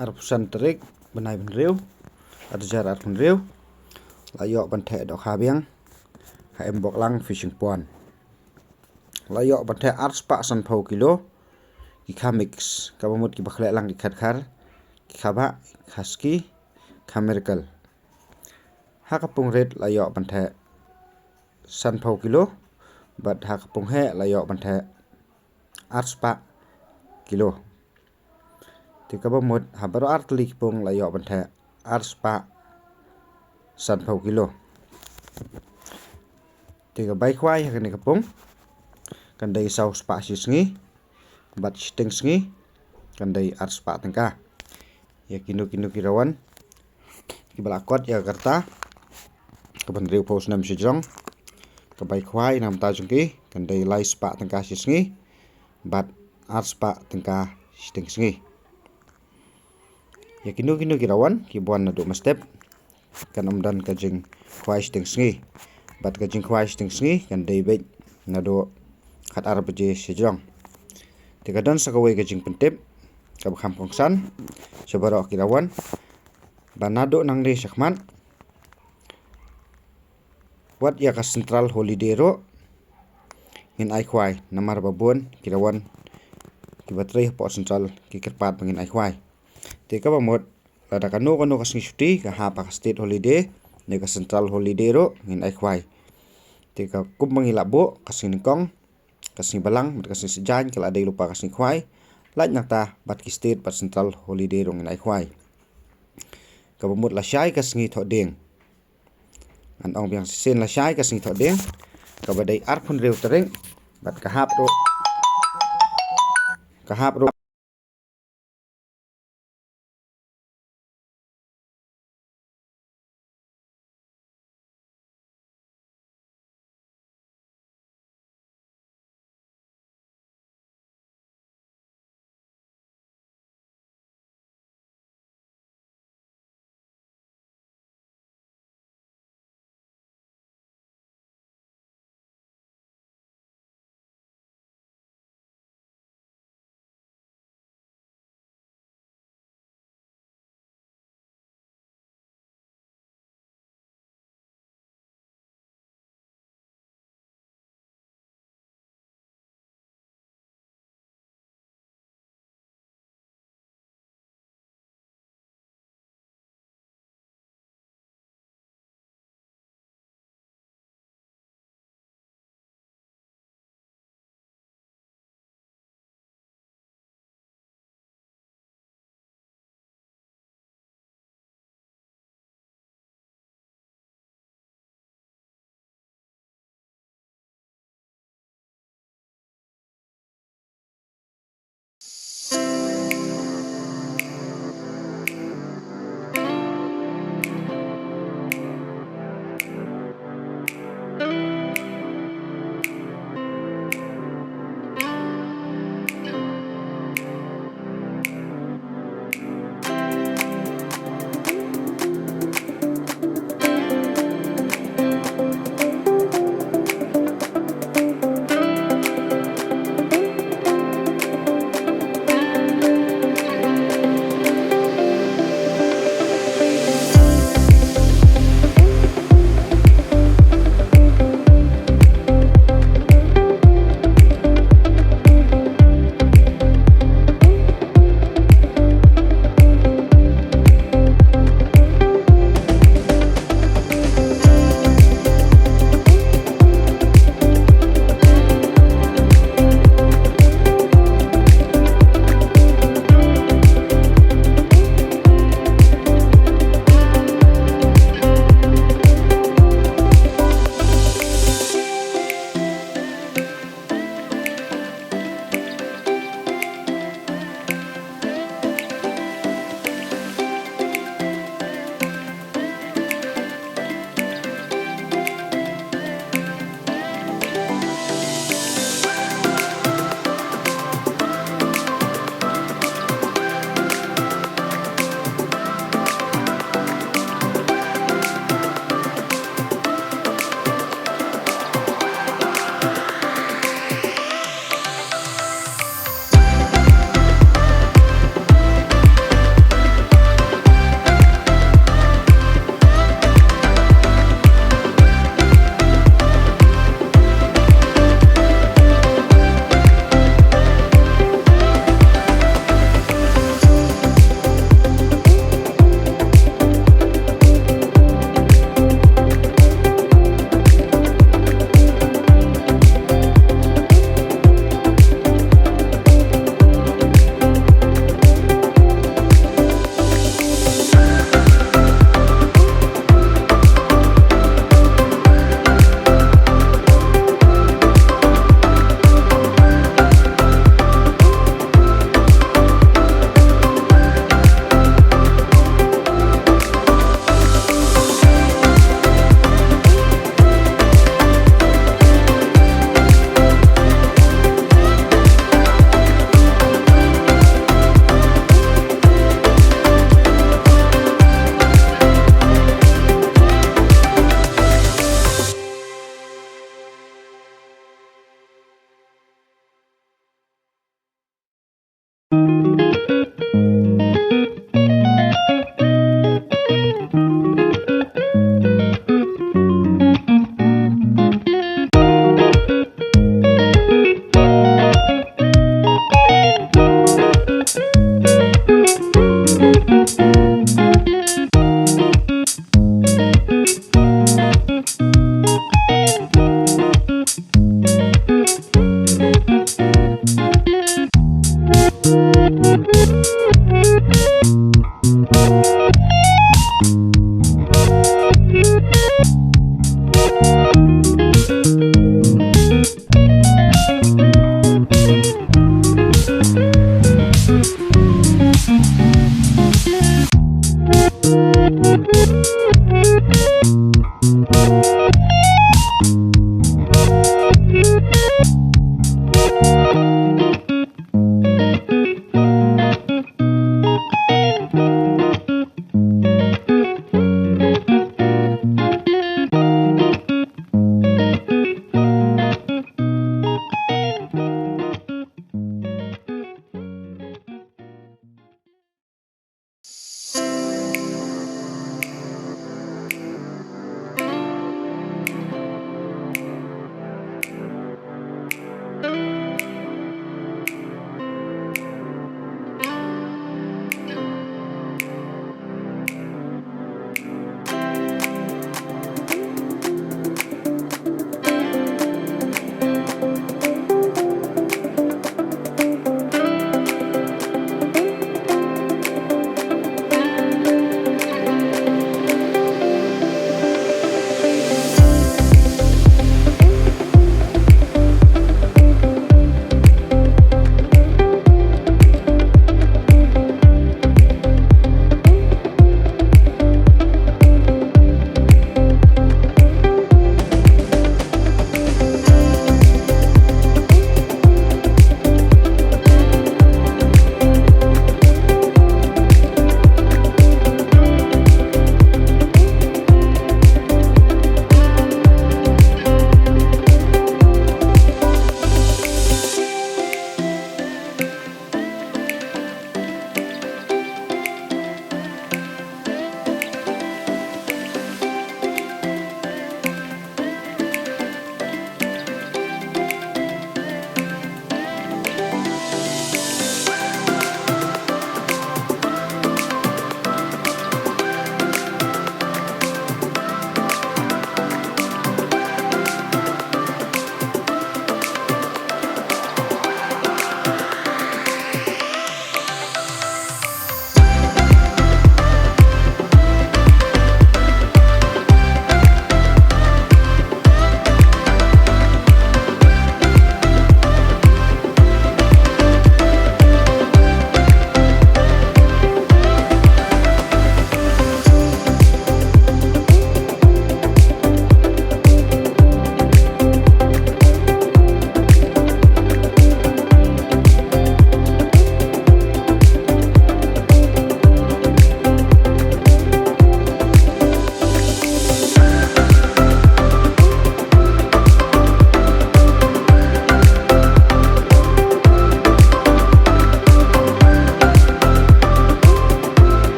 arpusan terik benai ben riu arjar arpun riu layok banthe dok habiang ha Emboklang fishing pond layok banthe arspa san phau kilo ki mix kabamut ki bakhle lang ki khar ki khaba khaski khamerkal ha kapung red layok banthe san phau kilo bat ha kapung he layok banthe arspa kilo ti kabamut habaro artli pung layok banthe arspa san phau kilo ti ka bai khwai ha ni kapung kan dai sau spa sisngi bat sting sngi kan dai arspa tengka ya kinu kirawan ki balakot ya karta kaban riu pos nam sijong ka bai khwai nam ta jungki kan dai lai spa tengka sisngi bat arspa tengka sting sngi ya kinu kirawan ki buan na do mastep kan amdan ka jing khwai sting sngi bat ka jing khwai sting sngi kan dai be na do khat ar baje sejong te ka don sakawe ka jing pentep ka kham kongsan sebaro kirawan banado nang de sakman wat ya ka central holiday ro in ai khwai namar babon kirawan ki batrei po central ki kerpat bangin ai khwai te ka bamot lada kanu ka schuti ka ha pa state holiday ne ka central holiday ro in ai khwai te ka kum mangi labo ka kong kasing balang mat kasing sejan kala dai lupa kasing khwai lait nakta bat ki state pat central holiday rong in ai khwai ka bamut la shai kasing tho ding an ong biang sen la shai kasing tho ding ka badai arphun reu tereng bat ka hap ro